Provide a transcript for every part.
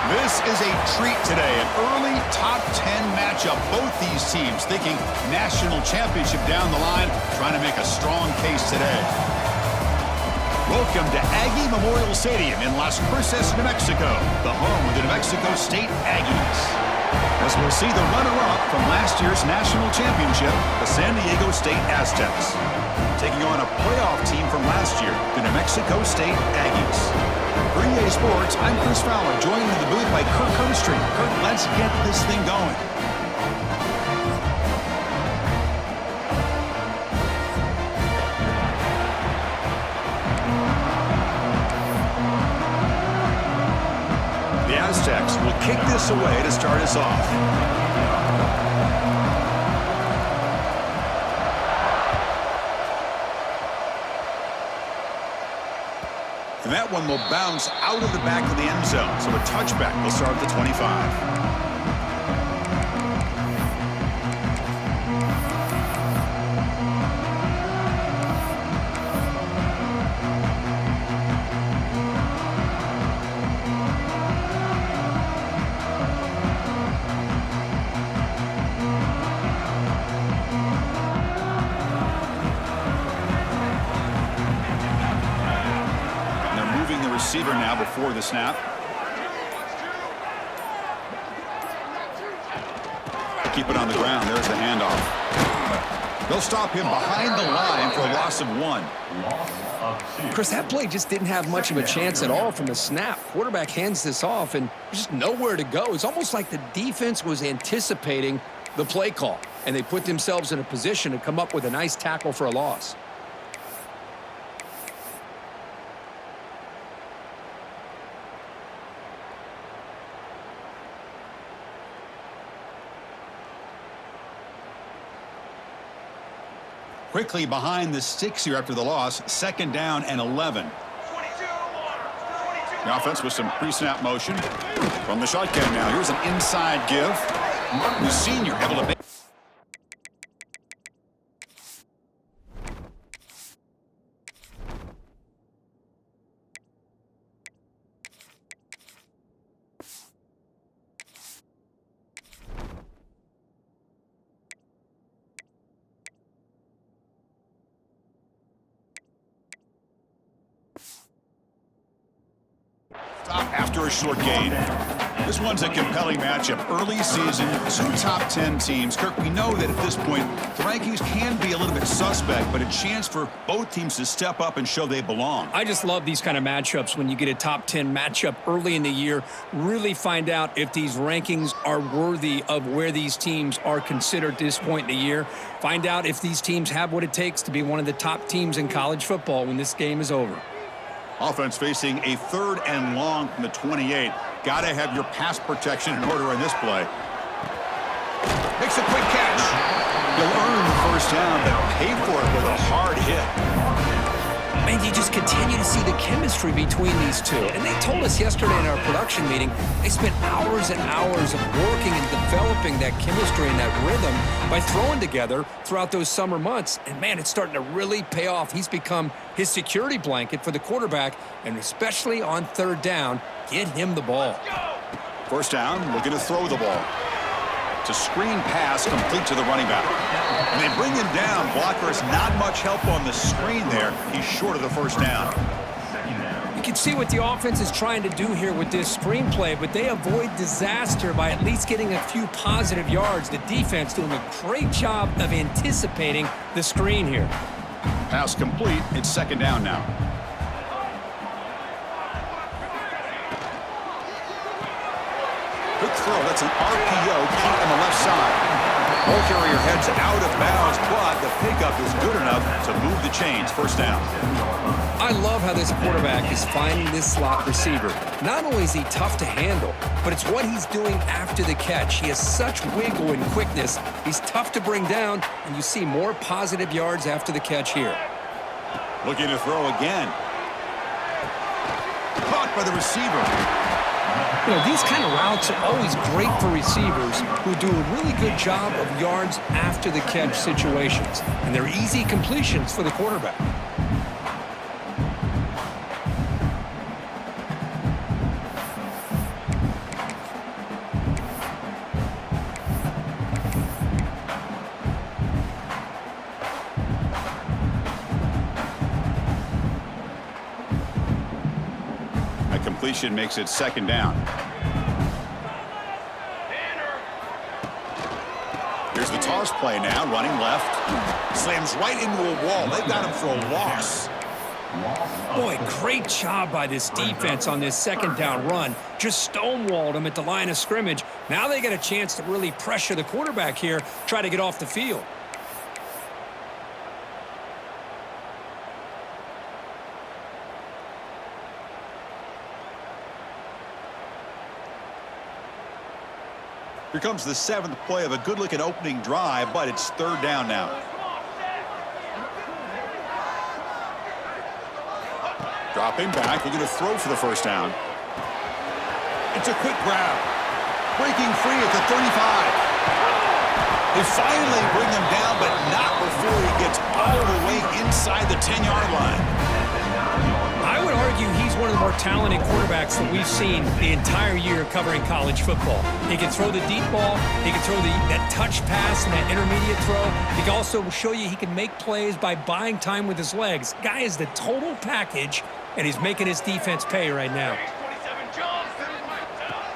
This is a treat today, an early top 10 matchup. Both these teams thinking national championship down the line, trying to make a strong case today. Welcome to Aggie Memorial Stadium in Las Cruces, New Mexico, the home of the New Mexico State Aggies. As we'll see the runner-up from last year's national championship, the San Diego State Aztecs, taking on a playoff team from last year, the New Mexico State Aggies. For EA Sports, I'm Chris Fowler, joined in the booth by Kirk Coastreet. Kirk, let's get this thing going. The Aztecs will kick this away to start us off. And that one will bounce out of the back of the end zone. So a touchback will start at the 25. Receiver now before the snap. Keep it on the ground. There's the handoff. They'll stop him behind the line for a loss of 1. Chris, that play just didn't have much of a chance at all from the snap. Quarterback hands this off, and there's just nowhere to go. It's almost like the defense was anticipating the play call, and they put themselves in a position to come up with a nice tackle for a loss. Quickly behind the sticks here after the loss. 2nd down and 11. The offense with some pre-snap motion from the shotgun now. Here's an inside give. The senior able to make. After a short gain. This one's a compelling matchup. Early season, 2 top 10 teams. Kirk, we know that at this point, the rankings can be a little bit suspect, but a chance for both teams to step up and show they belong. I just love these kind of matchups when you get a top 10 matchup early in the year. Really find out if these rankings are worthy of where these teams are considered at this point in the year. Find out if these teams have what it takes to be one of the top teams in college football when this game is over. Offense facing a 3rd and long from the 28. Got to have your pass protection in order in this play. Makes a quick catch. He'll earn the 1st down, but pay for it with a hard hit. Man, you just continue to see the chemistry between these two. And they told us yesterday in our production meeting, they spent hours and hours of working and developing that chemistry and that rhythm by throwing together throughout those summer months. And, man, it's starting to really pay off. He's become his security blanket for the quarterback, and especially on 3rd down, get him the ball. 1st down, looking to throw the ball. It's a screen pass complete to the running back. And they bring him down. Blockers not much help on the screen there. He's short of the 1st down. You can see what the offense is trying to do here with this screenplay, but they avoid disaster by at least getting a few positive yards. The defense doing a great job of anticipating the screen here. Pass complete. It's 2nd down now. Quick throw. That's an RPO. Caught on the left side. Ball carrier heads out of bounds, but the pickup is good enough to move the chains. 1st down. I love how this quarterback is finding this slot receiver. Not only is he tough to handle, but it's what he's doing after the catch. He has such wiggle and quickness. He's tough to bring down, and you see more positive yards after the catch here. Looking to throw again. Caught by the receiver. You know, these kind of routes are always great for receivers who do a really good job of yards after the catch situations. And they're easy completions for the quarterback. A completion makes it second down. Here's the toss play now, running left. Slams right into a wall. They've got him for a loss. Boy, great job by this defense on this second down run. Just stonewalled him at the line of scrimmage. Now they get a chance to really pressure the quarterback here, try to get off the field. Here comes the 7th play of a good-looking opening drive, but it's third down now. Dropping back, looking to throw for the first down. It's a quick grab. Breaking free at the 35. They finally bring him down, but not before he gets all the way inside the 10-yard line. I would argue he's one of the more talented quarterbacks that we've seen the entire year covering college football. He can throw the deep ball. He can throw that touch pass and that intermediate throw. He can also show you he can make plays by buying time with his legs. Guy is the total package, and he's making his defense pay right now.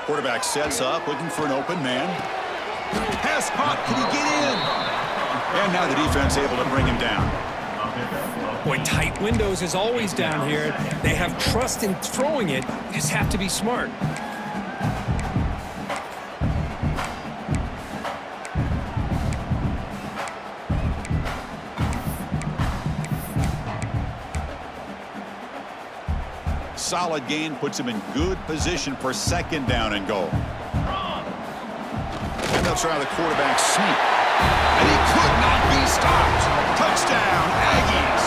Quarterback sets up, looking for an open man. Pass caught. Can he get in? And now the defense able to bring him down. Boy, tight windows is always down here. They have trust in throwing it. You just have to be smart. Solid gain puts him in good position for second down and goal. And they'll try the quarterback sneak. And he could not be stopped. Touchdown, Aggies.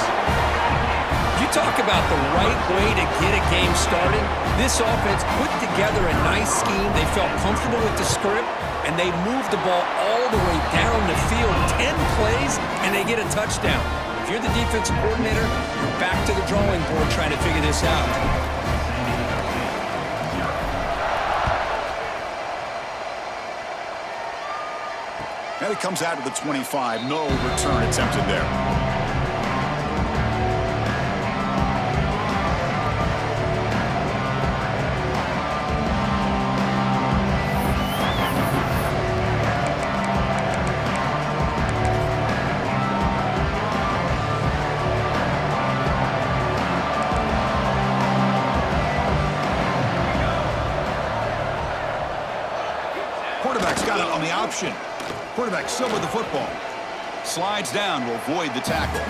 You talk about the right way to get a game started. This offense put together a nice scheme. They felt comfortable with the script, and they moved the ball all the way down the field. 10 plays, and they get a touchdown. If you're the defensive coordinator, you're back to the drawing board trying to figure this out. And it comes out of the 25. No return attempted there. Quarterback's got it on the option. Quarterback still with the football. Slides down to avoid the tackle.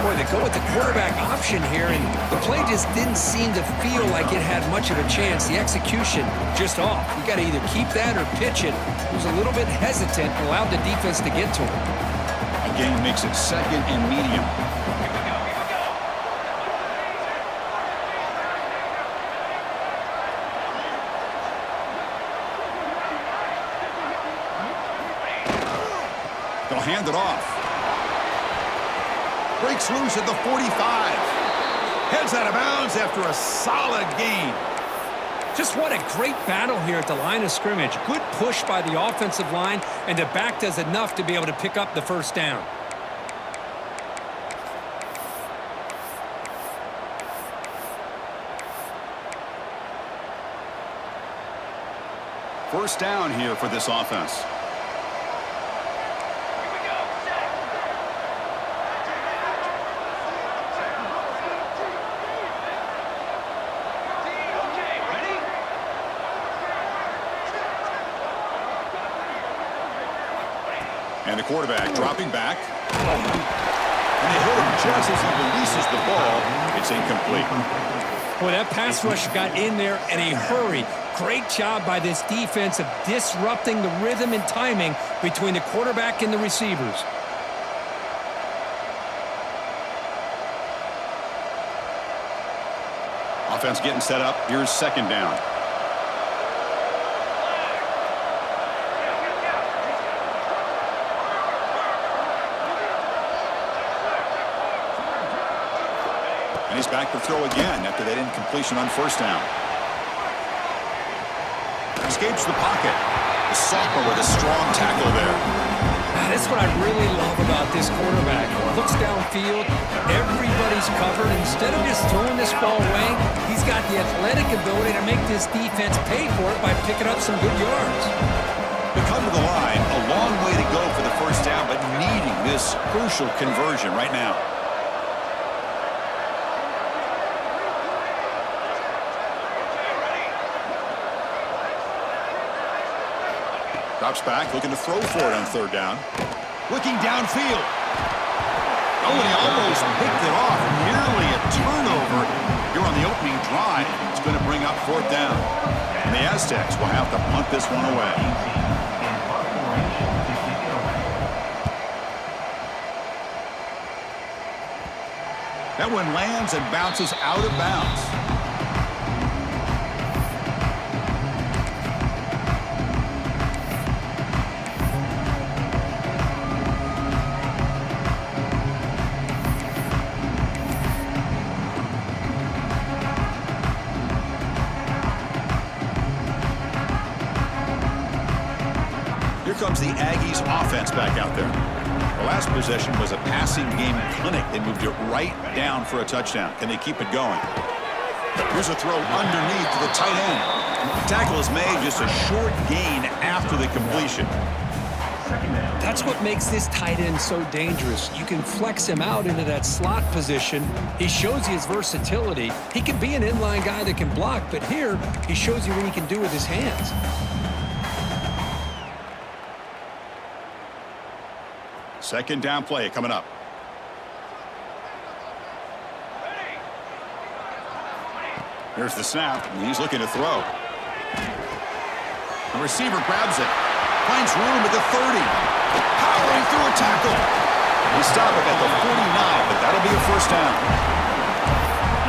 Boy, they go with the quarterback option here, and the play just didn't seem to feel like it had much of a chance. The execution just off. You got to either keep that or pitch it. He was a little bit hesitant, allowed the defense to get to him. A gain makes it second and medium. They'll hand it off. Breaks loose at the 45. Heads out of bounds after a solid gain. Just what a great battle here at the line of scrimmage. Good push by the offensive line, and the back does enough to be able to pick up the first down. First down here for this offense. And the quarterback dropping back. And they hit him just as he releases the ball. It's incomplete. Boy, that pass rush got in there in a hurry. Great job by this defense of disrupting the rhythm and timing between the quarterback and the receivers. Offense getting set up. Here's second down. And he's back to throw again after that incompletion on first down. Escapes the pocket. The sophomore with a strong tackle there. That's what I really love about this quarterback. Looks downfield, everybody's covered. Instead of just throwing this ball away, he's got the athletic ability to make this defense pay for it by picking up some good yards. To come to the line, a long way to go for the first down, but needing this crucial conversion right now. Drops back, looking to throw for it on third down. Looking downfield. Oh, and he almost picked it off. Nearly a turnover here on the opening drive. It's going to bring up fourth down. And the Aztecs will have to punt this one away. That one lands and bounces out of bounds. Here comes the Aggies offense back out there. The last possession was a passing game clinic. They moved it right down for a touchdown. Can they keep it going? Here's a throw underneath to the tight end. The tackle is made, just a short gain after the completion. That's what makes this tight end so dangerous. You can flex him out into that slot position. He shows you his versatility. He can be an inline guy that can block, but here he shows you what he can do with his hands. Second down play coming up. Here's the snap, and he's looking to throw. The receiver grabs it. Finds room at the 30. Powering through a tackle. They stop it at the 49, but that'll be a first down.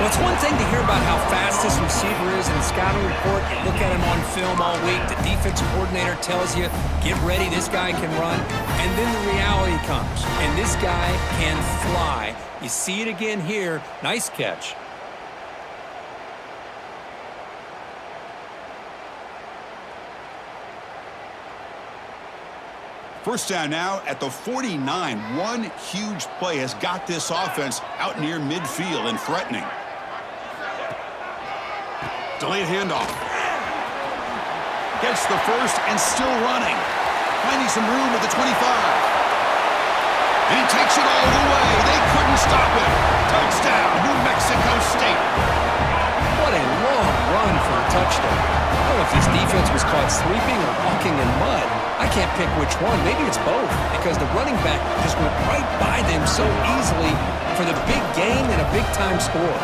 Well, it's one thing to hear about how fast this receiver is in the scouting report. You look at him on film all week. The defensive coordinator tells you, get ready, this guy can run. And then the reality comes, and this guy can fly. You see it again here. Nice catch. First down now at the 49. One huge play has got this offense out near midfield and threatening. Delayed handoff. Gets the first and still running. Finding some room at the 25. And he takes it all the way. They couldn't stop him. Touchdown, New Mexico State. What a long run for a touchdown. I don't know if this defense was caught sleeping or walking in mud. I can't pick which one. Maybe it's both, because the running back just went right by them so easily for the big gain and a big-time score.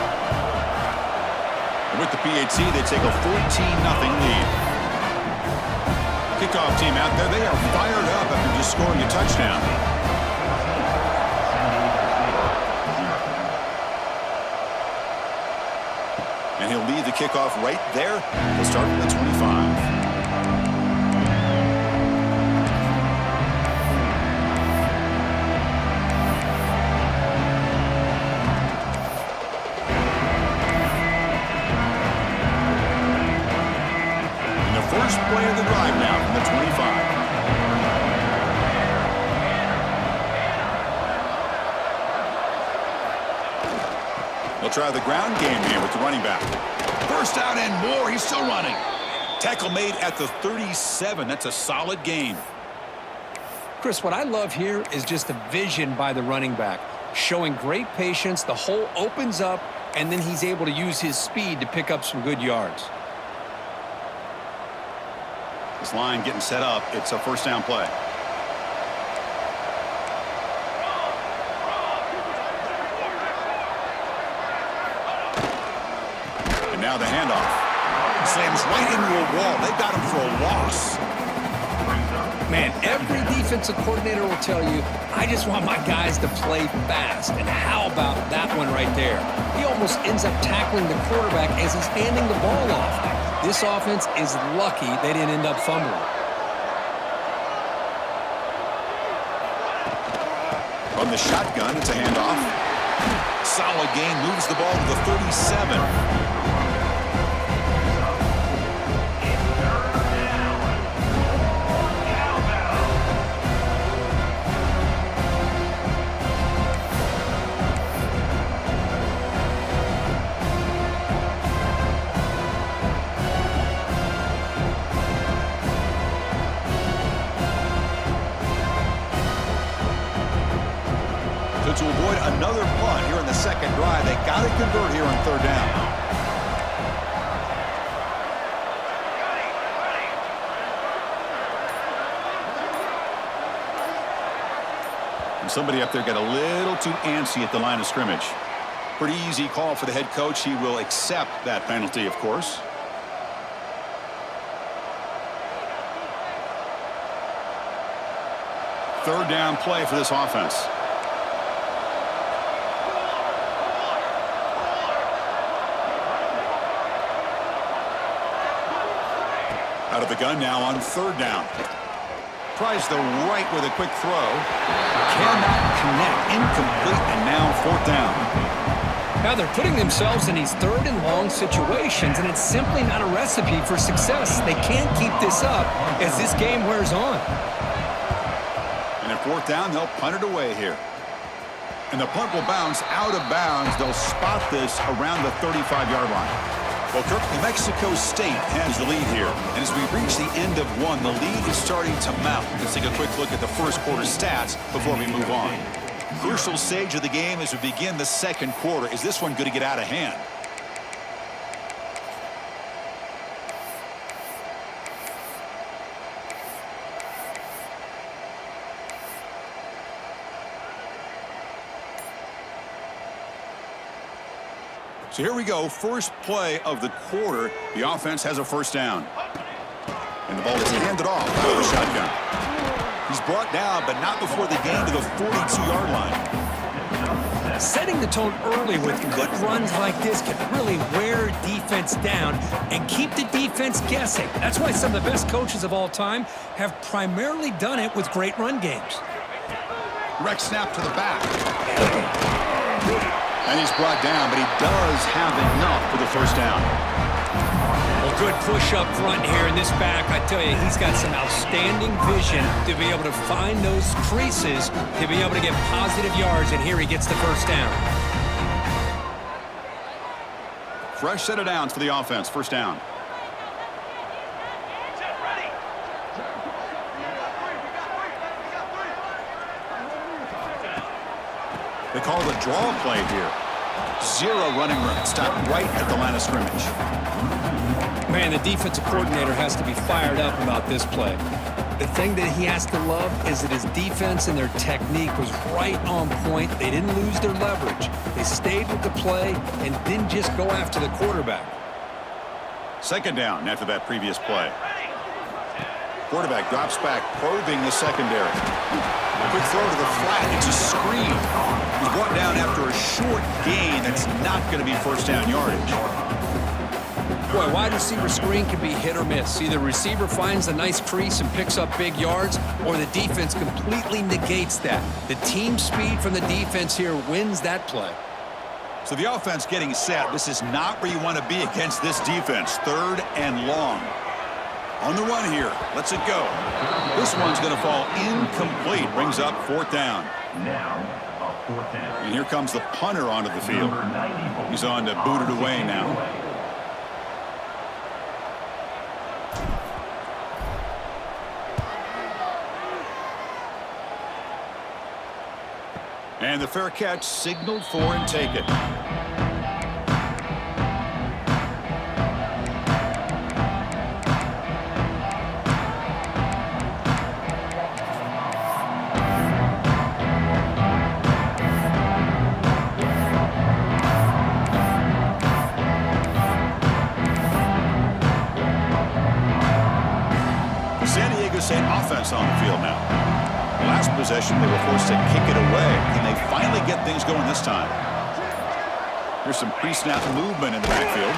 With the PAT, they take a 14-0 lead. Kickoff team out there, they are fired up after just scoring a touchdown. And he'll lead the kickoff right there. He'll start from the 25. First play of the drive now from the 25. They'll try the ground game here with the running back. First out and more. He's still running. Tackle made at the 37. That's a solid gain. Chris, what I love here is just the vision by the running back. Showing great patience. The hole opens up, and then he's able to use his speed to pick up some good yards. This line getting set up. It's a first down play. And now the handoff. Slams right into a wall. They got him for a loss. Man, every defensive coordinator will tell you, I just want my guys to play fast. And how about that one right there? He almost ends up tackling the quarterback as he's handing the ball off. This offense is lucky they didn't end up fumbling. From the shotgun, it's a handoff. Solid gain, moves the ball to the 37. second drive. They got to convert here on third down. And somebody up there got a little too antsy at the line of scrimmage. Pretty easy call for the head coach. He will accept that penalty, of course. Third down play for this offense. Out of the gun now on third down. Tries the right with a quick throw. Cannot connect. Incomplete, and now fourth down. Now they're putting themselves in these third and long situations, and it's simply not a recipe for success. They can't keep this up as this game wears on. And at fourth down, they'll punt it away here. And the punt will bounce out of bounds. They'll spot this around the 35-yard line. Well, Kirk, New Mexico State has the lead here. And as we reach the end of one, the lead is starting to mount. Let's take a quick look at the first quarter stats before we move on. Crucial stage of the game as we begin the second quarter. Is this one going to get out of hand? So here we go, first play of the quarter. The offense has a first down. And the ball is handed off out of the shotgun. He's brought down, but not before the gain to the 42-yard line. Setting the tone early with good runs like this can really wear defense down and keep the defense guessing. That's why some of the best coaches of all time have primarily done it with great run games. Direct snap to the back. And he's brought down, but he does have enough for the first down. Well, good push up front here in this back. I tell you, he's got some outstanding vision to be able to find those creases, to be able to get positive yards, and here he gets the first down. Fresh set of downs for the offense, first down. They call the draw play here. Zero running room. Stop right at the line of scrimmage. Man, the defensive coordinator has to be fired up about this play. The thing that he has to love is that his defense and their technique was right on point. They didn't lose their leverage. They stayed with the play and didn't just go after the quarterback. Second down after that previous play. Quarterback drops back, probing the secondary. A quick throw to the flat. It's a screen. He's brought down after a short gain. That's not going to be first down yardage. Boy, wide receiver screen can be hit or miss. Either receiver finds a nice crease and picks up big yards, or the defense completely negates that. The team speed from the defense here wins that play. So the offense getting set. This is not where you want to be against this defense. Third and long. On the run here. Lets it go. This one's going to fall incomplete. Brings up fourth down. And here comes the punter onto the field. He's on to boot it away now. And the fair catch signaled for and taken. State offense on the field now. Last possession, they were forced to kick it away. Can they finally get things going this time? Here's some pre-snap movement in the backfield.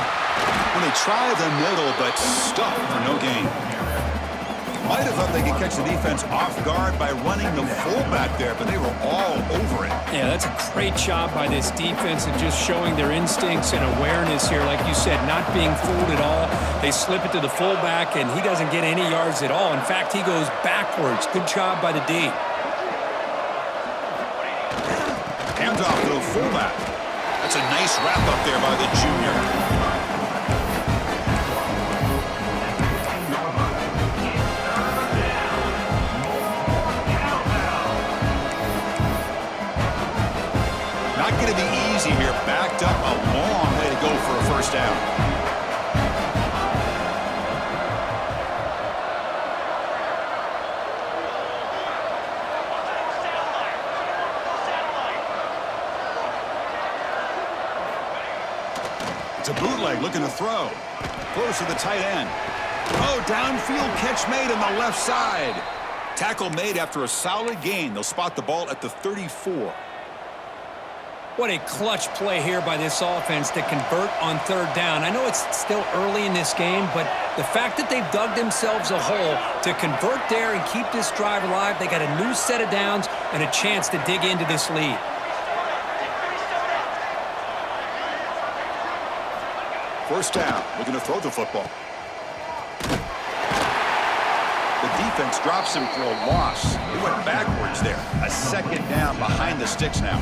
When they try the middle, but stuck for no gain. Might have thought they could catch the defense off guard by running the fullback there, but they were all over it. Yeah, that's a great job by this defense of just showing their instincts and awareness here. Like you said, not being fooled at all. They slip it to the fullback, and he doesn't get any yards at all. In fact, he goes backwards. Good job by the D. Hands off to the fullback. That's a nice wrap up there by the junior. Not going to be easy here bootleg looking to throw. Close to the tight end. Oh, downfield catch made on the left side. Tackle made after a solid gain. They'll spot the ball at the 34. What a clutch play here by this offense to convert on third down. I know it's still early in this game, but the fact that they've dug themselves a hole to convert there and keep this drive alive, they got a new set of downs and a chance to dig into this lead. First down, looking to throw the football. The defense drops him for a loss. He went backwards there. A second down behind the sticks now.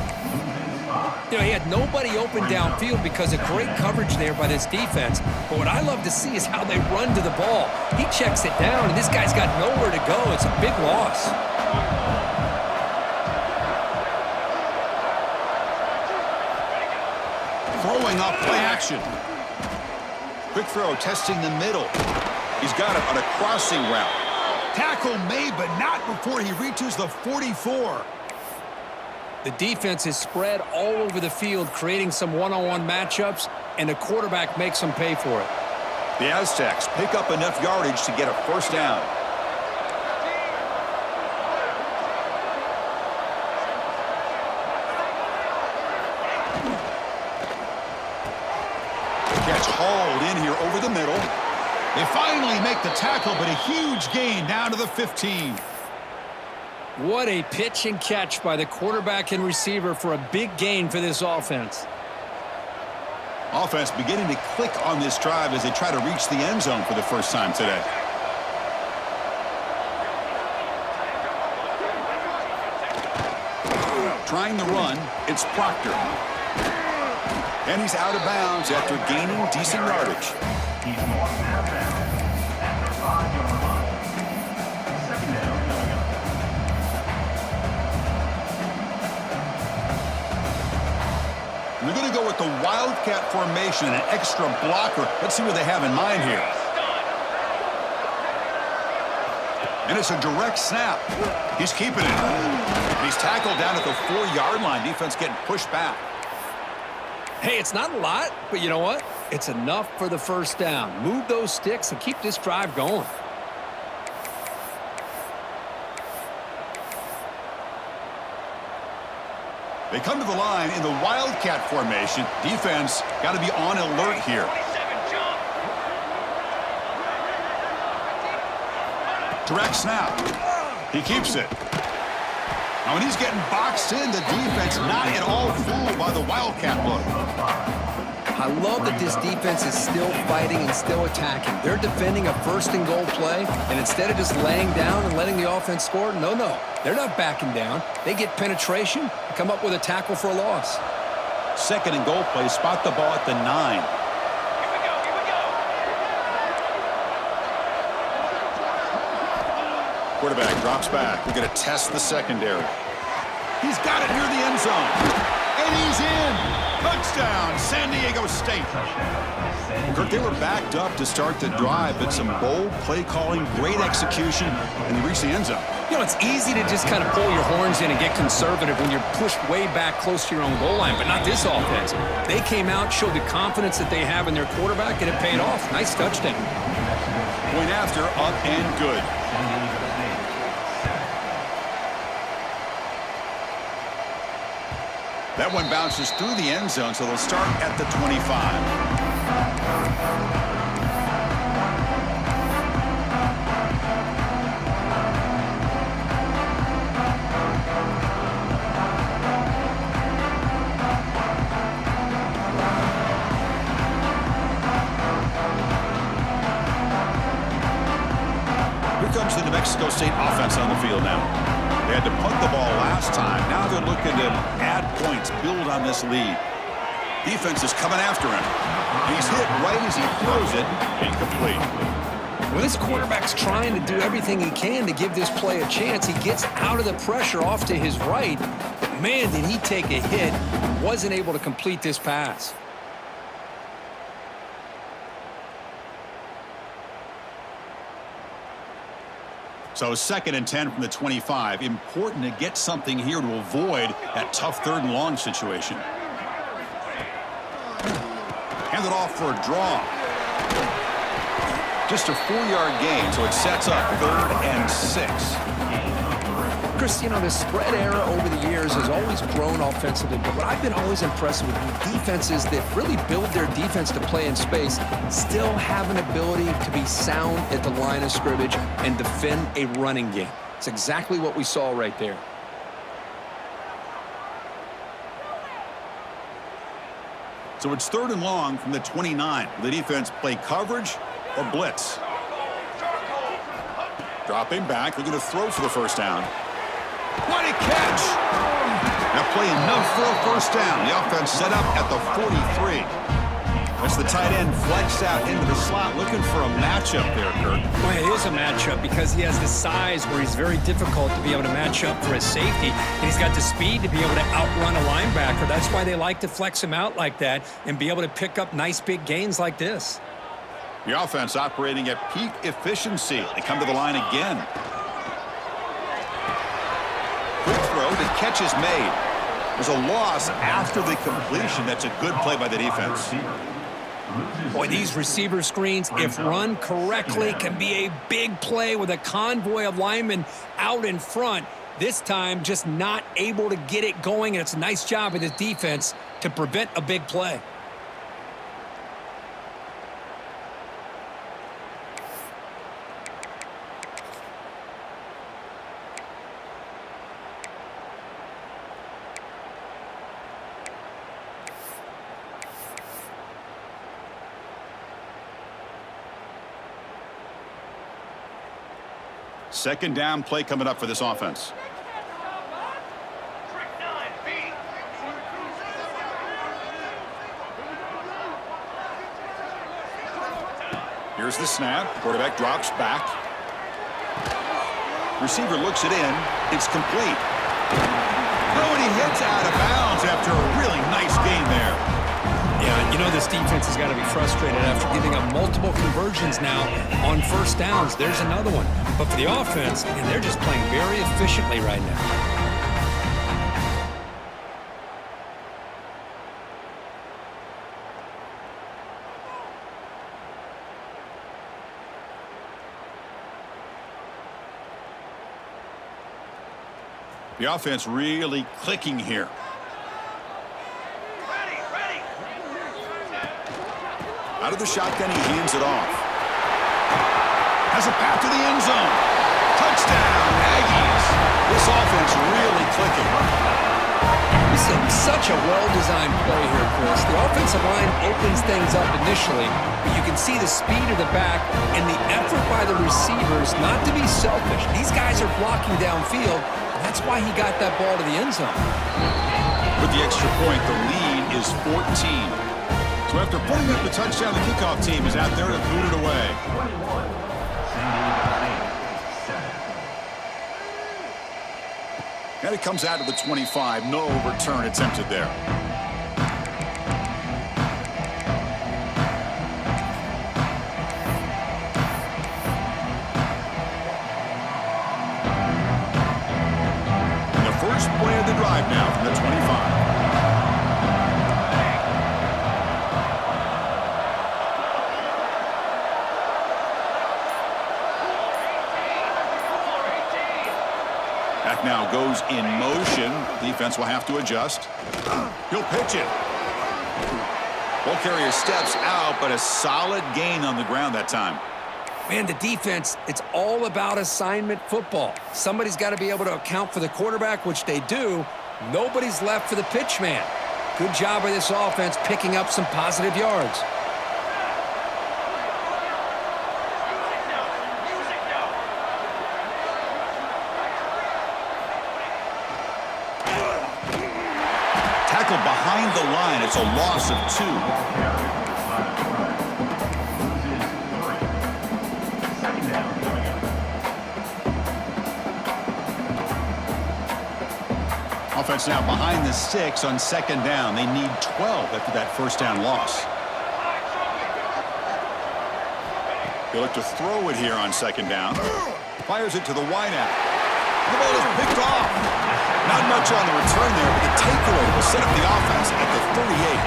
You know, he had nobody open downfield because of great coverage there by this defense. But what I love to see is how they run to the ball. He checks it down, and this guy's got nowhere to go. It's a big loss. Throwing off play action. Quick throw, testing the middle. He's got it on a crossing route. Tackle made, but not before he reaches the 44. The defense is spread all over the field, creating some one-on-one matchups, and the quarterback makes them pay for it. The Aztecs pick up enough yardage to get a first down. Catch hauled in here over the middle. They finally make the tackle, but a huge gain down to the 15. What a pitch and catch by the quarterback and receiver for a big gain for this offense. Offense beginning to click on this drive as they try to reach the end zone for the first time today. Trying the run, it's Proctor. And he's out of bounds after gaining decent yardage. We're going to go with the Wildcat formation, an extra blocker. Let's see what they have in mind here. And it's a direct snap. He's keeping it. He's tackled down at the 4-yard line. Defense getting pushed back. Hey, it's not a lot, but you know what? It's enough for the first down. Move those sticks and keep this drive going. They come to the line in the Wildcat formation. Defense got to be on alert here. Direct snap. He keeps it. Now when he's getting boxed in, the defense not at all fooled by the Wildcat look. I love that this defense is still fighting and still attacking. They're defending a first-and-goal play, and instead of just laying down and letting the offense score, no, they're not backing down. They get penetration and come up with a tackle for a loss. Second and goal play, spot the ball at the 9. Quarterback drops back. We're going to test the secondary. He's got it near the end zone. And he's in. Touchdown, San Diego State. Kirk, they were backed up to start the drive, but some bold play calling, great execution, and they reached the end zone. You know, it's easy to just kind of pull your horns in and get conservative when you're pushed way back close to your own goal line, but not this offense. They came out, showed the confidence that they have in their quarterback, and it paid off. Nice touchdown. Point after, up and good. That one bounces through the end zone, so they'll start at the 25. Here comes the New Mexico State offense on the field now. They had to punt the ball last time. Now they're looking to add points, build on this lead. Defense is coming after him. He's hit right as he throws it. Incomplete. Well, this quarterback's trying to do everything he can to give this play a chance. He gets out of the pressure off to his right. But man, did he take a hit. Wasn't able to complete this pass. So 2nd and 10 from the 25. Important to get something here to avoid that tough 3rd and long situation. And it off for a draw. Just a 4-yard gain, so it sets up 3rd and 6. Chris, you know, the spread era over the years has always grown offensively, but what I've been always impressed with defenses that really build their defense to play in space still have an ability to be sound at the line of scrimmage and defend a running game. It's exactly what we saw right there. So it's 3rd and long from the 29. The defense play coverage or blitz. Dropping back, looking to throw for the first down. What a catch! That play enough for a first down. The offense set up at the 43. That's the tight end flexed out into the slot, looking for a matchup there, Kirk. Well, it is a matchup because he has the size where he's very difficult to be able to match up for his safety. And he's got the speed to be able to outrun a linebacker. That's why they like to flex him out like that and be able to pick up nice big gains like this. The offense operating at peak efficiency. They come to the line again. Quick throw, the catch is made. There's a loss after the completion. That's a good play by the defense. Boy, these receiver screens, if run correctly, can be a big play with a convoy of linemen out in front. This time, just not able to get it going, and it's a nice job of the defense to prevent a big play. Second down play coming up for this offense. Here's the snap. Quarterback drops back. Receiver looks it in. It's complete. Oh, and he hits out of bounds after a really nice gain there. Yeah, you know this defense has got to be frustrated after giving up multiple conversions now on first downs. There's another one. But for the offense, and they're just playing very efficiently right now. The offense really clicking here. Out of the shotgun, he hands it off. Has a path to the end zone. Touchdown, Aggies. This offense really clicking. This is such a well-designed play here, Chris. The offensive line opens things up initially, but you can see the speed of the back and the effort by the receivers not to be selfish. These guys are blocking downfield. That's why he got that ball to the end zone. With the extra point, the lead is 14. So after putting up the touchdown, the kickoff team is out there to boot it away. And it comes out of the 25. No return attempted there. And the first play of the drive now from the 25. Now goes in motion. Defense will have to adjust. He'll pitch it. Ball carrier steps out, but a solid gain on the ground that time. Man, the defense, it's all about assignment football. Somebody's got to be able to account for the quarterback, which they do. Nobody's left for the pitch man. Good job by this offense picking up some positive yards. Behind the line, it's a loss of 2. Offense now behind the 6 on second down. They need 12 after that first down loss. They look to throw it here on second down. Fires it to the wideout. The ball is picked off. Not much on the return there, but the takeaway will set up the offense at the 38.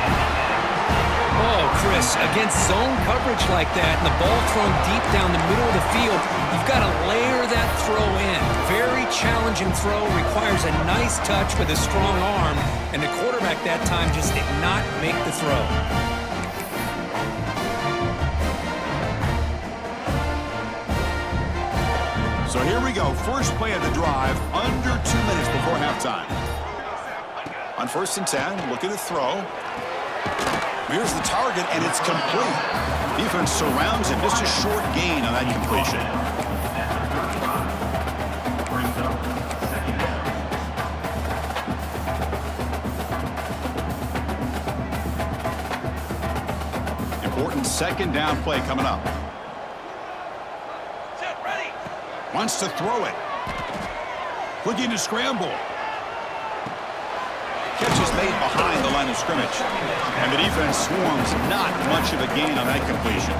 Oh, Chris, against zone coverage like that and the ball thrown deep down the middle of the field, you've got to layer that throw in. Very challenging throw, requires a nice touch with a strong arm, and the quarterback that time just did not make the throw. So here we go. First play of the drive, under 2 minutes before halftime. On 1st and 10, looking to throw. Here's the target, and it's complete. Defense surrounds him. Just a short gain on that completion. Important 2nd down play coming up. Wants to throw it. Looking to scramble. Catch is made behind the line of scrimmage. And the defense swarms, not much of a gain on that completion.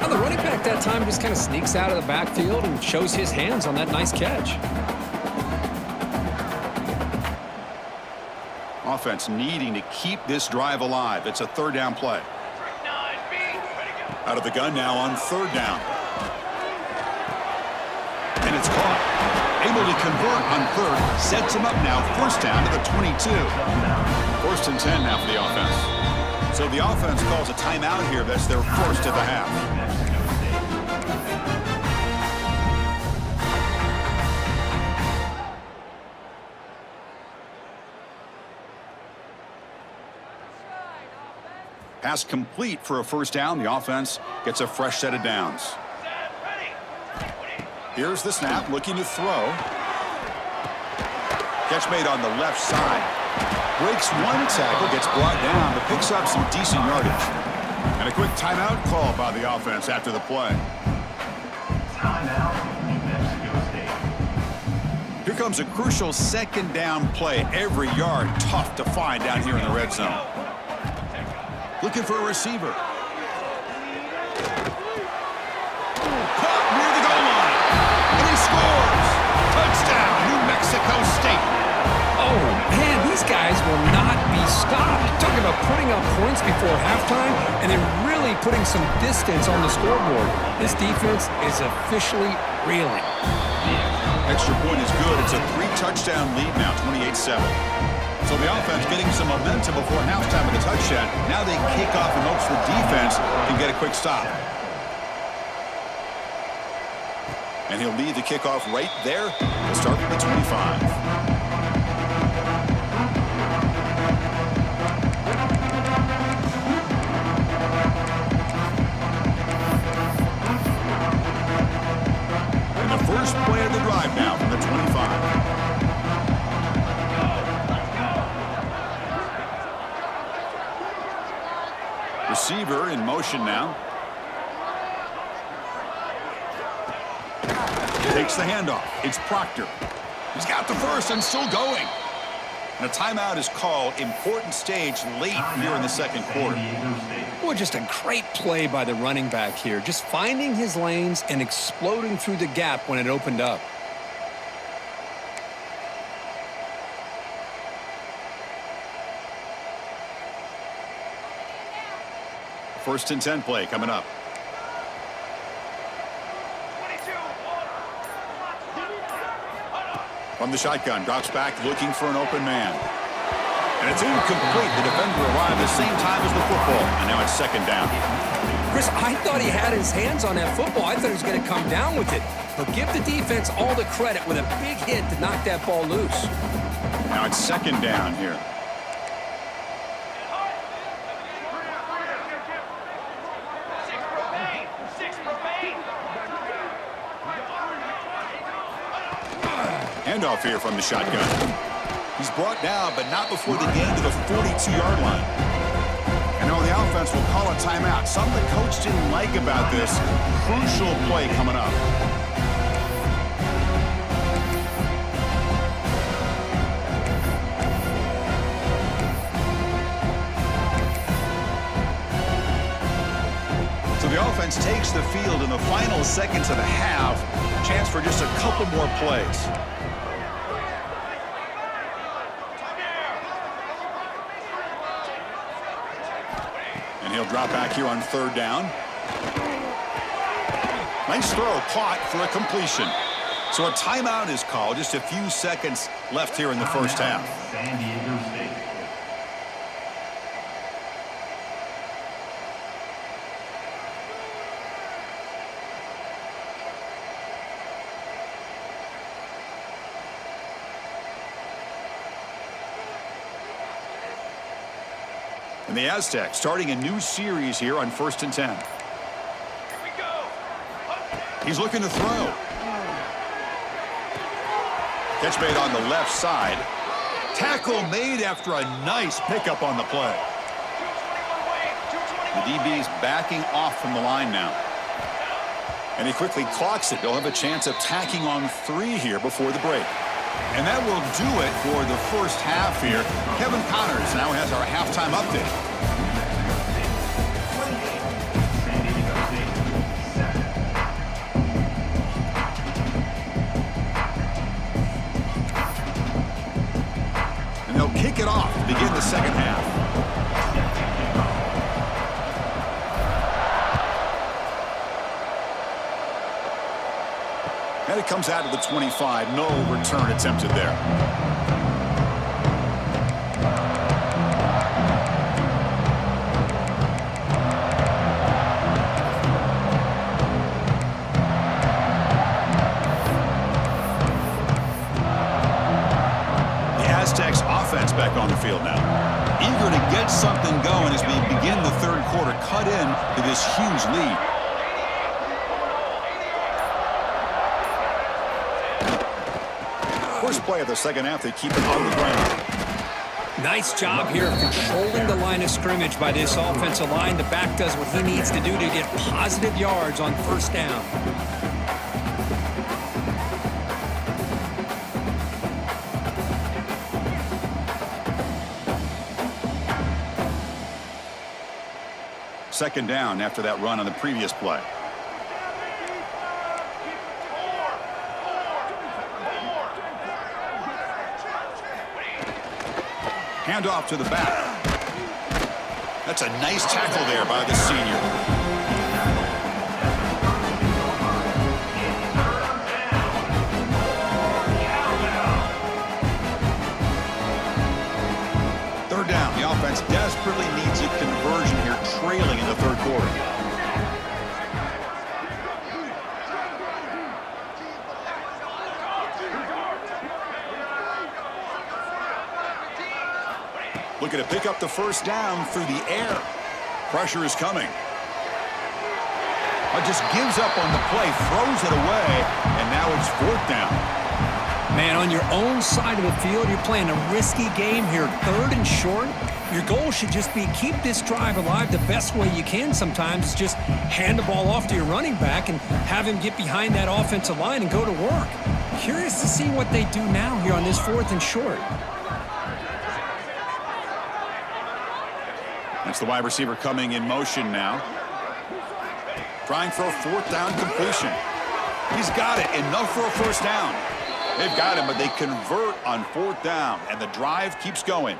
Now the running back that time just kind of sneaks out of the backfield and shows his hands on that nice catch. Offense needing to keep this drive alive. It's a 3rd down play. Out of the gun now on 3rd down. And it's caught. Able to convert on 3rd. Sets him up now. 1st down to the 22. 1st and 10 now for the offense. So the offense calls a timeout here. That's their 1st of the half. Pass complete for a 1st down. The offense gets a fresh set of downs. Here's the snap, looking to throw. Catch made on the left side. Breaks one tackle, gets brought down, but picks up some decent yardage. And a quick timeout call by the offense after the play. Here comes a crucial 2nd down play. Every yard tough to find down here in the red zone. Looking for a receiver. Caught near the goal line. And he scores. Touchdown, New Mexico State. Oh, man, these guys will not be stopped. Talking about putting up points before halftime and then really putting some distance on the scoreboard. This defense is officially reeling. Extra point is good. It's a 3-touchdown lead now, 28-7. So the offense getting some momentum before halftime with a touchdown. Now they kick off and hopes the defense can get a quick stop. And he'll lead the kickoff right there. We'll start with the 25. And the first play of the drive now from the 25. Receiver in motion now. Takes the handoff. It's Proctor. He's got the first and still going. And a timeout is called. Important stage late here in the 2nd quarter. Boy, just a great play by the running back here. Just finding his lanes and exploding through the gap when it opened up. First and 10 play coming up. From the shotgun, drops back looking for an open man. And it's incomplete. The defender arrived at the same time as the football. And now it's 2nd down. Chris, I thought he had his hands on that football. I thought he was going to come down with it. But give the defense all the credit with a big hit to knock that ball loose. Now it's 2nd down here. Handoff here from the shotgun. He's brought down, but not before the gain to the 42-yard line. And now the offense will call a timeout. Something the coach didn't like about this. Crucial play coming up. So the offense takes the field in the final seconds of the half. Chance for just a couple more plays. he'll drop back here on 3rd down. Nice throw, caught for a completion. So a timeout is called. Just a few seconds left here in the first half. San Diego State. And the Aztecs starting a new series here on 1st and 10. Here we go. He's looking to throw. Catch made on the left side. Tackle made after a nice pickup on the play. The DB's backing off from the line now. And he quickly clocks it. They'll have a chance of tacking on 3 here before the break. And that will do it for the first half here. Kevin Connors now has our halftime update. And they'll kick it off to begin the second half. And it comes out of the 25. No return attempted there. The Aztecs offense back on the field now. Eager to get something going as we begin the 3rd quarter. Cut in to this huge lead. First play of the second half, they keep it on the ground. Nice job here controlling the line of scrimmage by this offensive line. The back does what he needs to do to get positive yards on 1st down. Second down after that run on the previous play. Handoff to the back. That's a nice tackle there by the senior. Third down. The offense desperately needs a conversion here, trailing in the 3rd quarter. Looking to pick up the first down through the air. Pressure is coming. Just gives up on the play, throws it away, and now it's 4th down. Man, on your own side of the field, you're playing a risky game here. 3rd and short. Your goal should just be keep this drive alive the best way you can sometimes. Just hand the ball off to your running back and have him get behind that offensive line and go to work. Curious to see what they do now here on this 4th and short. That's the wide receiver coming in motion now. Trying for a 4th down completion. He's got it. Enough for a first down. They've got him, but they convert on 4th down, and the drive keeps going.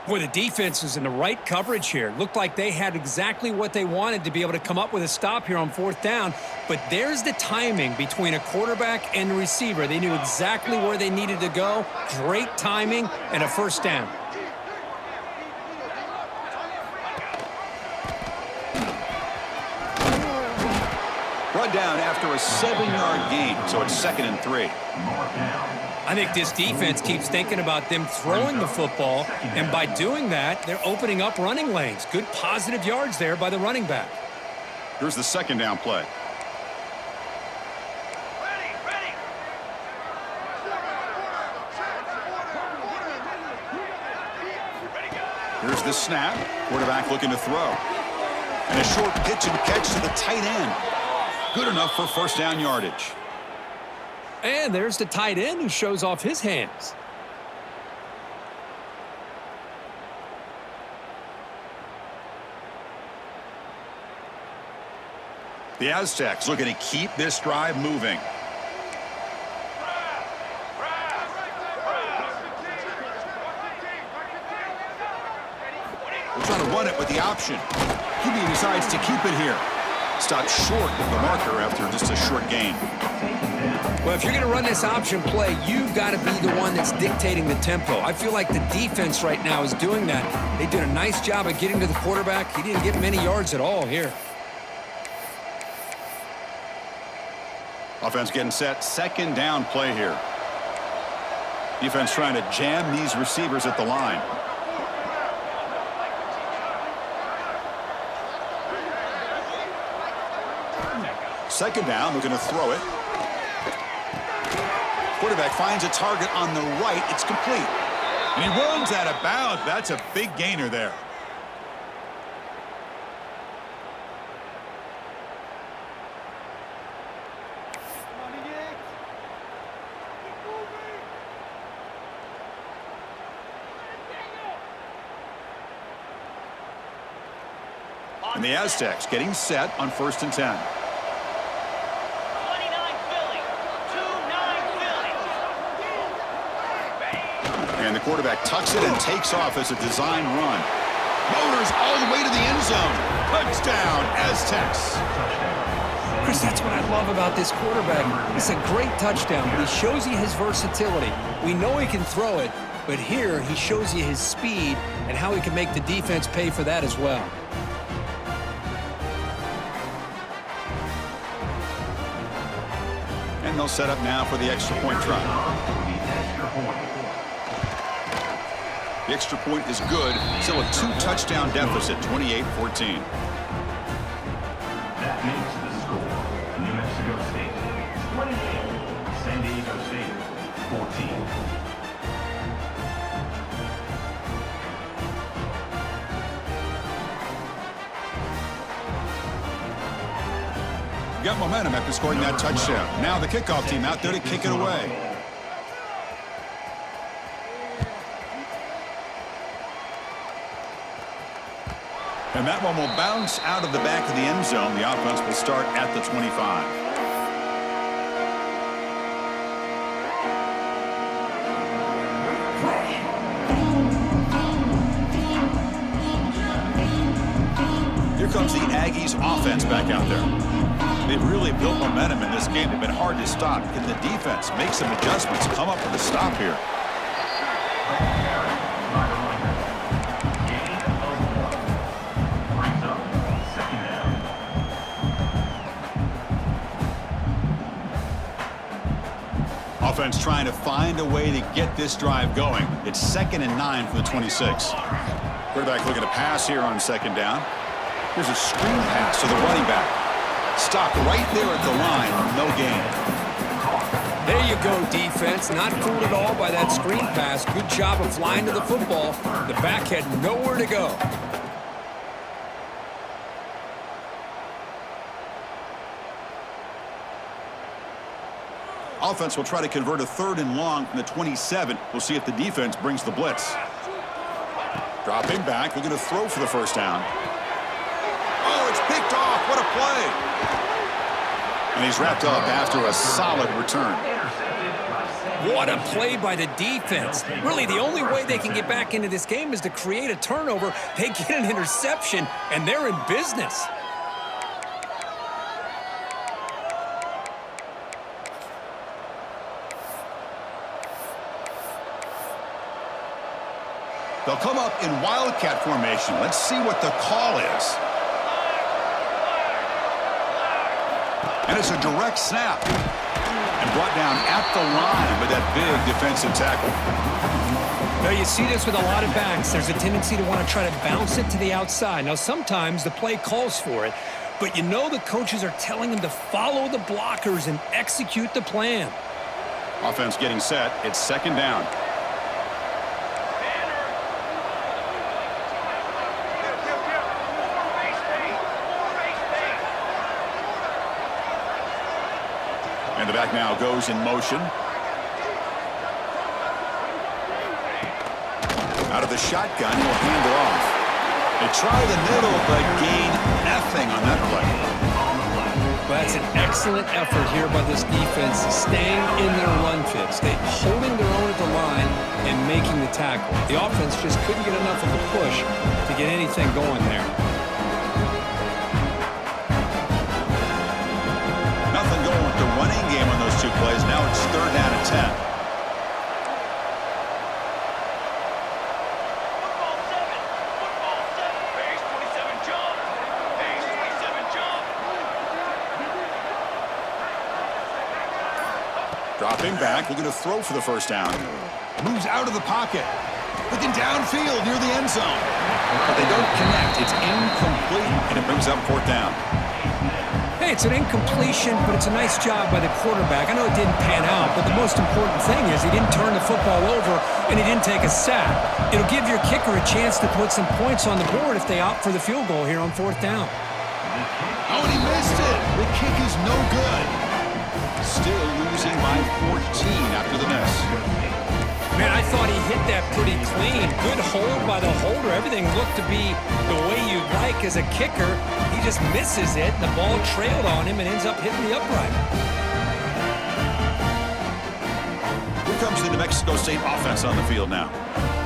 Boy, the defense was in the right coverage here. Looked like they had exactly what they wanted to be able to come up with a stop here on 4th down. But there's the timing between a quarterback and the receiver. They knew exactly where they needed to go. Great timing and a first down. Run down after a 7-yard gain, so it's 2nd and 3. I think this defense keeps thinking about them throwing the football, and by doing that, they're opening up running lanes. Good positive yards there by the running back. Here's the 2nd down play. Here's the snap. Quarterback looking to throw. And a short pitch and catch to the tight end. Good enough for first down yardage. And there's the tight end who shows off his hands. The Aztecs looking to keep this drive moving. We're trying to run it with with the option. QB decides to keep it here. Stopped short of the marker after just a short gain. Well, if you're going to run this option play, you've got to be the one that's dictating the tempo. I feel like the defense right now is doing that. They did a nice job of getting to the quarterback. He didn't get many yards at all here. Offense getting set. Second down play here. Defense trying to jam these receivers at the line. Second down, we're going to throw it. Quarterback finds a target on the right. It's complete. And he runs out of bounds. That's a big gainer there. And the Aztecs getting set on 1st and 10. And the quarterback tucks it and takes off as a design run. Motors all the way to the end zone. Touchdown, Aztecs. Chris, that's what I love about this quarterback. It's a great touchdown, but he shows you his versatility. We know he can throw it, but here he shows you his speed and how he can make the defense pay for that as well. And they'll set up now for the extra point try. The extra point is good. Still a 2-touchdown deficit, 28-14. That makes the score. New Mexico State 28, San Diego State 14. Got momentum after scoring that touchdown. Now the kickoff team out there to kick it away. And that one will bounce out of the back of the end zone. The offense will start at the 25. Here comes the Aggies offense back out there. They've really built momentum in this game. They've been hard to stop. Can the defense make some adjustments, come up with a stop here? Offense trying to find a way to get this drive going. It's 2nd and 9 for the 26. Quarterback looking to pass here on 2nd down. Here's a screen pass to the running back. Stopped right there at the line. No gain. There you go, defense. Not fooled at all by that screen pass. Good job of flying to the football. The back had nowhere to go. Offense will try to convert a 3rd and long from the 27. We'll see if the defense brings the blitz. Dropping back. They're going to throw for the 1st down. Oh, it's picked off. What a play. And he's wrapped up after a solid return. What a play by the defense. Really, the only way they can get back into this game is to create a turnover. They get an interception, and they're in business. They'll come up in wildcat formation. Let's see what the call is. And it's a direct snap. And brought down at the line with that big defensive tackle. Now, you see this with a lot of backs. There's a tendency to want to try to bounce it to the outside. Now, sometimes the play calls for it, but you know the coaches are telling them to follow the blockers and execute the plan. Offense getting set. It's 2nd down. And the back now goes in motion. Out of the shotgun, he'll hand it off. They try the middle, but gain nothing on that play. Well, that's an excellent effort here by this defense, staying in their run fits. They're holding their own at the line and making the tackle. The offense just couldn't get enough of a push to get anything going there. Nothing going with the running game on those two plays. Now it's 3rd down and 10. Football 7. Base 27 jump. Base 27 jump. Dropping back, looking to throw for the first down. Moves out of the pocket. Looking downfield near the end zone. But they don't connect. It's incomplete, and it brings up 4th down. Hey, it's an incompletion, but it's a nice job by the quarterback. I know it didn't pan out, but the most important thing is he didn't turn the football over and he didn't take a sack. It'll give your kicker a chance to put some points on the board if they opt for the field goal here on 4th down. Oh, and he missed it. The kick is no good. Still losing by 14 after the miss. Man, I thought he hit that pretty clean. Good hold by the holder. Everything looked to be the way you'd like as a kicker. He just misses it. The ball trailed on him and ends up hitting the upright. Here comes the New Mexico State offense on the field now.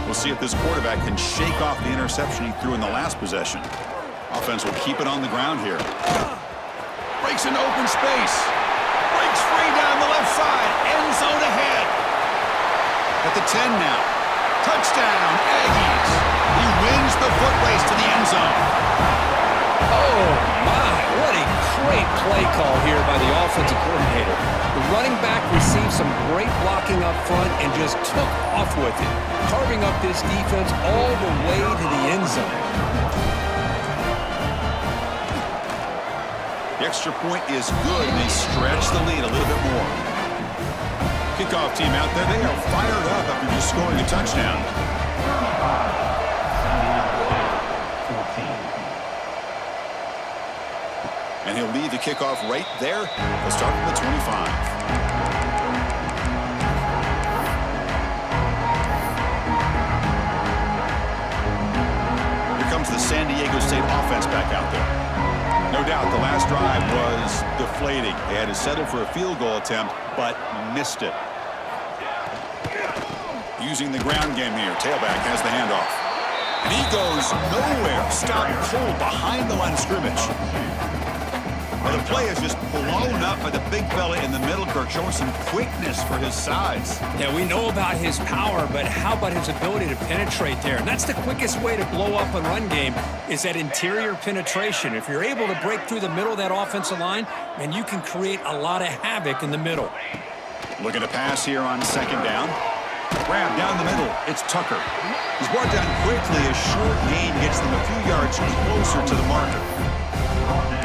We'll see if this quarterback can shake off the interception he threw in the last possession. Offense will keep it on the ground here. Breaks into open space. Breaks free down the left side. End zone ahead. At the 10 now. Touchdown, Aggies. He wins the foot race to the end zone. Oh, my. What a great play call here by the offensive coordinator. The running back received some great blocking up front and just took off with it, carving up this defense all the way to the end zone. The extra point is good, and they stretch the lead a little bit more. Kickoff team out there, they are fired up after just scoring a touchdown. And he'll lead the kickoff right there. They'll start from the 25. Here comes the San Diego State offense back out there. No doubt the last drive was deflating. They had to settle for a field goal attempt, but missed it. Using the ground game here. Tailback has the handoff. And he goes nowhere. Stopped cold behind the line of scrimmage. Well, the play is just blown up by the big fella in the middle, Kirk, showing some quickness for his size. Yeah, we know about his power, but how about his ability to penetrate there? And that's the quickest way to blow up a run game is that interior penetration. If you're able to break through the middle of that offensive line, then you can create a lot of havoc in the middle. Looking to pass here on 2nd down. Grab down the middle. It's Tucker. He's brought down quickly. A short gain gets them a few yards closer to the marker.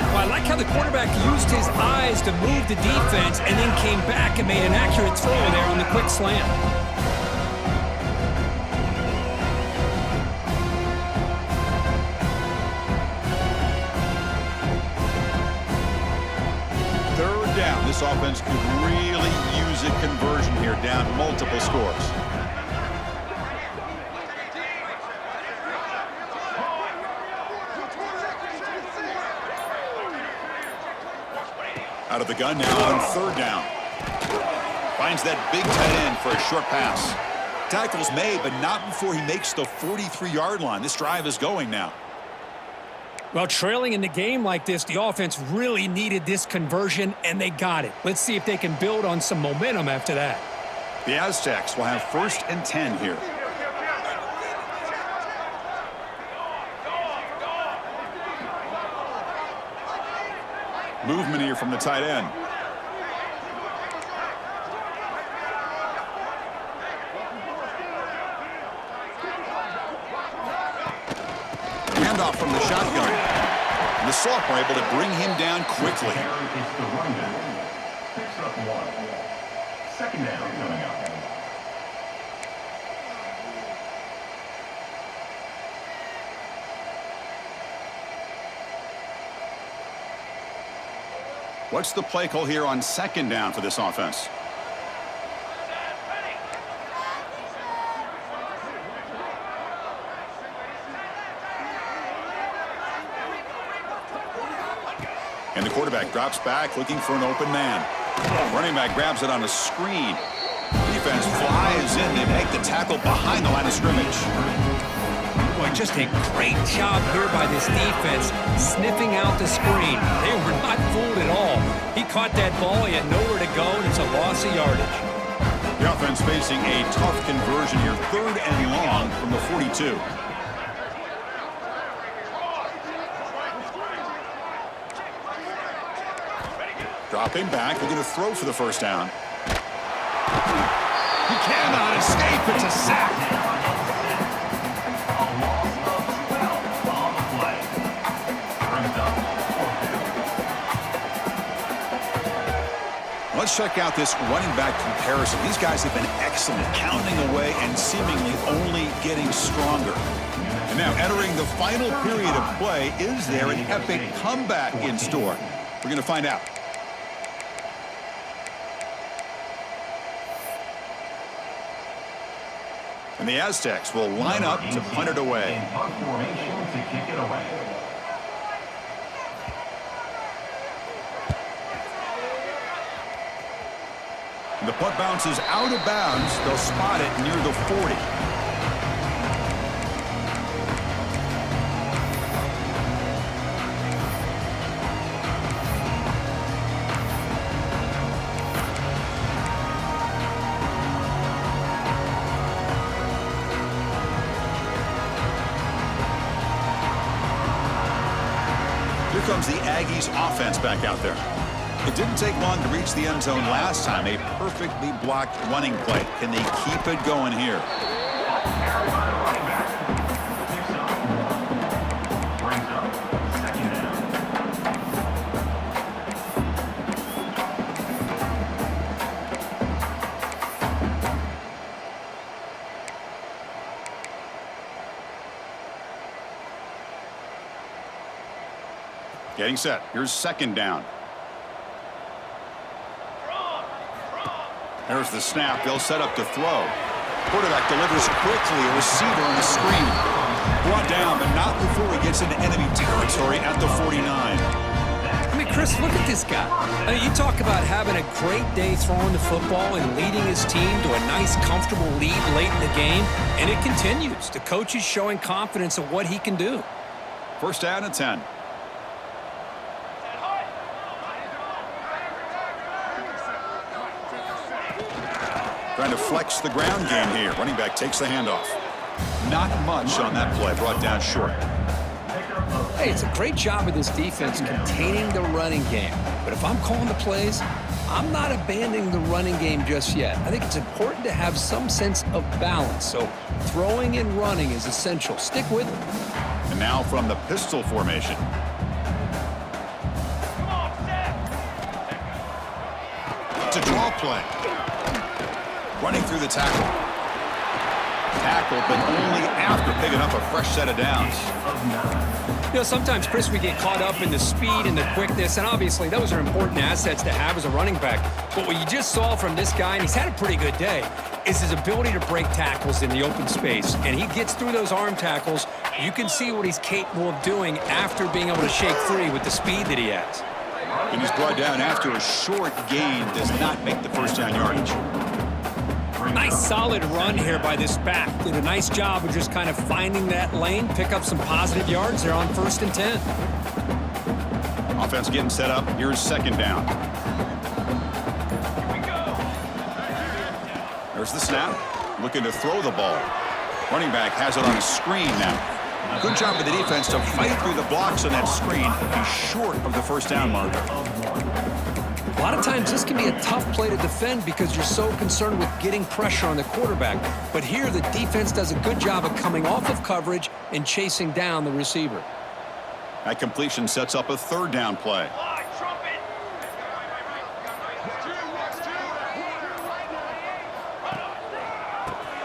Well, I like how the quarterback used his eyes to move the defense and then came back and made an accurate throw there on the quick slant. Third down. This offense could really use a conversion here, down multiple scores. Out of the gun now on 3rd down. Finds that big tight end for a short pass. Tackle's made, but not before he makes the 43-yard line. This drive is going now. Well, trailing in the game like this, the offense really needed this conversion, and they got it. Let's see if they can build on some momentum after that. The Aztecs will have 1st and 10 here. Movement here from the tight end. Handoff from the shotgun. And the sophomore able to bring him down quickly. It's the running. Picks up 1. 2nd down coming up. What's the play call here on 2nd down for this offense? And the quarterback drops back looking for an open man. Running back grabs it on a screen. He defense flies in. They make the tackle behind the line of scrimmage. Boy, just a great job here by this defense, sniffing out the screen. They were not fooled at all. He caught that ball, he had nowhere to go, and it's a loss of yardage. The offense facing a tough conversion here. 3rd and long from the 42. Dropping back, looking to throw for the first down. He cannot escape. It's a sack. Let's check out this running back comparison. These guys have been excellent, pounding away and seemingly only getting stronger. And now entering the final period of play, is there an epic comeback in store? We're going to find out. And the Aztecs will line up to punt it away. In punt formation to kick it away. The punt bounces out of bounds. They'll spot it near the 40. Here comes the Aggies offense back out there. It didn't take long to reach the end zone last time. A perfectly blocked running play. Can they keep it going here? Carry by the running back. Picks up. Brings up 2nd down. Getting set. Here's 2nd down. There's the snap. They'll set up to throw. Quarterback delivers quickly. A receiver on the screen. Brought down, but not before he gets into enemy territory at the 49. I mean, Chris, look at this guy. I mean, you talk about having a great day throwing the football and leading his team to a nice, comfortable lead late in the game, and it continues. The coach is showing confidence of what he can do. 1st down and 10. Trying to flex the ground game here. Running back takes the handoff. Not much on that play. Brought down short. Hey, it's a great job of this defense containing the running game. But if I'm calling the plays, I'm not abandoning the running game just yet. I think it's important to have some sense of balance. So throwing and running is essential. Stick with it. And now from the pistol formation. It's a draw play. Running through the tackle. Tackle, but only after picking up a fresh set of downs. You know, sometimes, Chris, we get caught up in the speed and the quickness, and obviously those are important assets to have as a running back. But what you just saw from this guy, and he's had a pretty good day, is his ability to break tackles in the open space. And he gets through those arm tackles. You can see what he's capable of doing after being able to shake free with the speed that he has. And he's brought down after a short gain. Does not make the 1st down yardage. Nice solid run here by this back. Did a nice job of just kind of finding that lane, pick up some positive yards there on 1st and 10. Offense getting set up. Here's 2nd down. There's the snap. Looking to throw the ball. Running back has it on a screen now. Good job of the defense to fight through the blocks on that screen. He's short of the 1st down marker. A lot of times this can be a tough play to defend because you're so concerned with getting pressure on the quarterback. But here the defense does a good job of coming off of coverage and chasing down the receiver. That completion sets up a 3rd down play.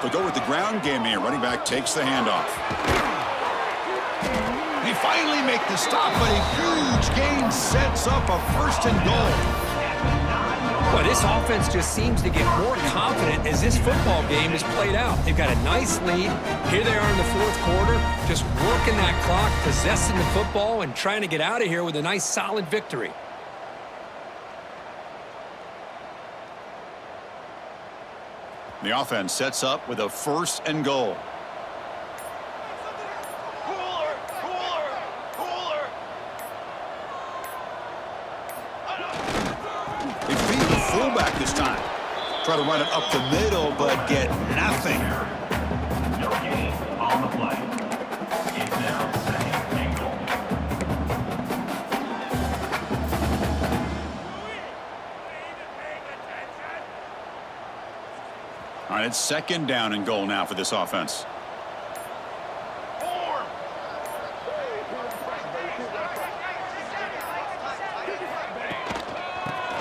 They'll go with the ground game here. Running back takes the handoff. They finally make the stop, but a huge gain sets up a 1st and goal. Well, this offense just seems to get more confident as this football game is played out. They've got a nice lead. Here they are in the 4th quarter, just working that clock, possessing the football, and trying to get out of here with a nice, solid victory. The offense sets up with a 1st and goal. Cooler, cooler, cooler. They feed the fullback this time. Try to run it up the middle, but get nothing. No gain on the play. It's now 2nd and goal. All right, it's 2nd down and goal now for this offense. Form.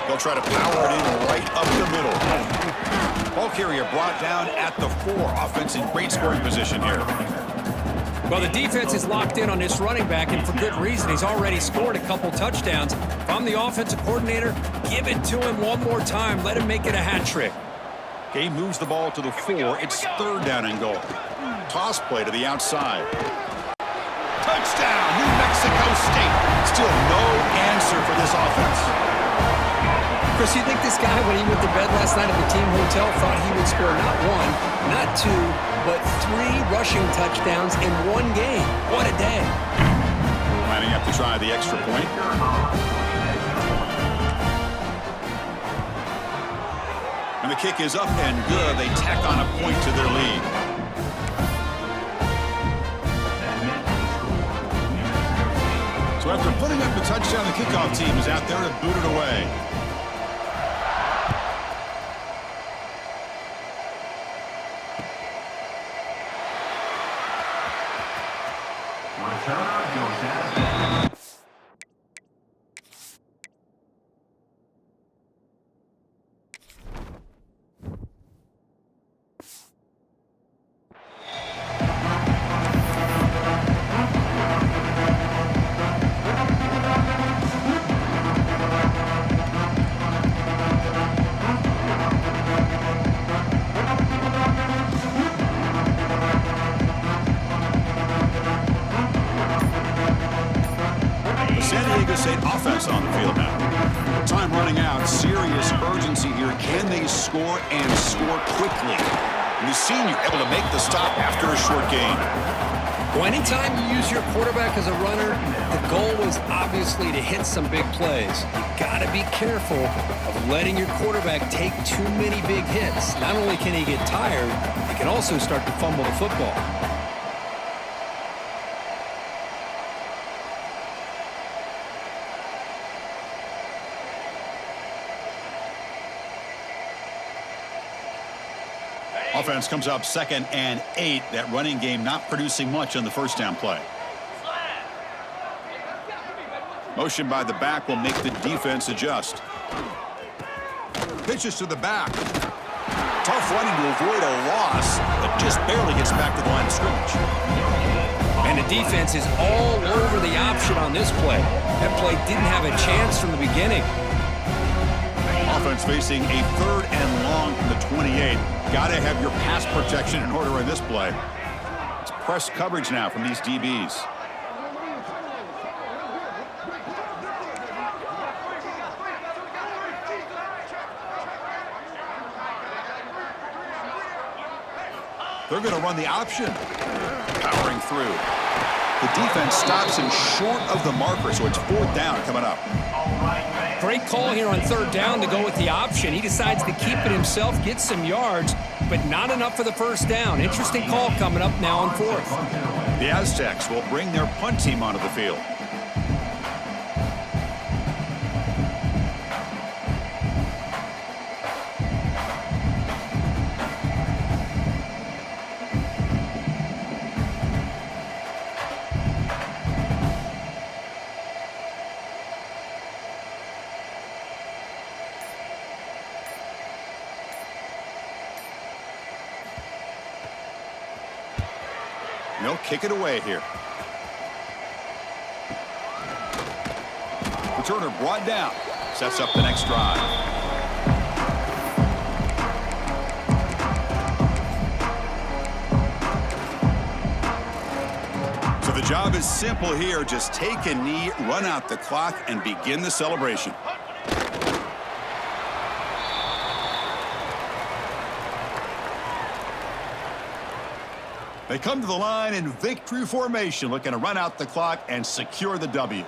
They'll try to power it in right up the middle. Ball carrier brought down at the 4. Offense in great scoring position here. Well, the defense is locked in on this running back, and for good reason. He's already scored a couple touchdowns. If I'm the offensive coordinator, give it to him one more time. Let him make it a hat trick. He moves the ball to the 4. It's 3rd down and goal. Toss play to the outside. Touchdown, New Mexico State. Still no answer for this offense. Chris, you think this guy, when he went to bed last night at the team hotel, thought he would score not 1, not 2, but 3 rushing touchdowns in 1 game? What a day. Lining up to try the extra point. And the kick is up and good. They tack on a point to their lead. So after putting up the touchdown, the kickoff team is out there to boot it away. Returner goes out. San Diego State offense on the field now. Time running out. Serious urgency here. Can they score and score quickly? And the senior able to make the stop after a short gain. Well, anytime you use your quarterback as a runner, the goal was obviously to hit some big plays. You got to be careful of letting your quarterback take too many big hits. Not only can he get tired, he can also start to fumble the football. Offense comes up 2nd and 8. That running game not producing much on the 1st down play. Motion by the back will make the defense adjust. Pitches to the back. Tough running to avoid a loss, but just barely gets back to the line of scrimmage. And the defense is all over the option on this play. That play didn't have a chance from the beginning. Offense facing a 3rd and long from the 28. Got to have your pass protection in order in this play. It's press coverage now from these DBs. They're going to run the option. Powering through. The defense stops him short of the marker, so it's 4th down coming up. Great call here on 3rd down to go with the option. He decides to keep it himself, get some yards, but not enough for the 1st down. Interesting call coming up now on 4th. The Aztecs will bring their punt team onto the field. They'll kick it away here. Returner brought down. Sets up the next drive. So the job is simple here. Just take a knee, run out the clock, and begin the celebration. They come to the line in victory formation, looking to run out the clock and secure the W.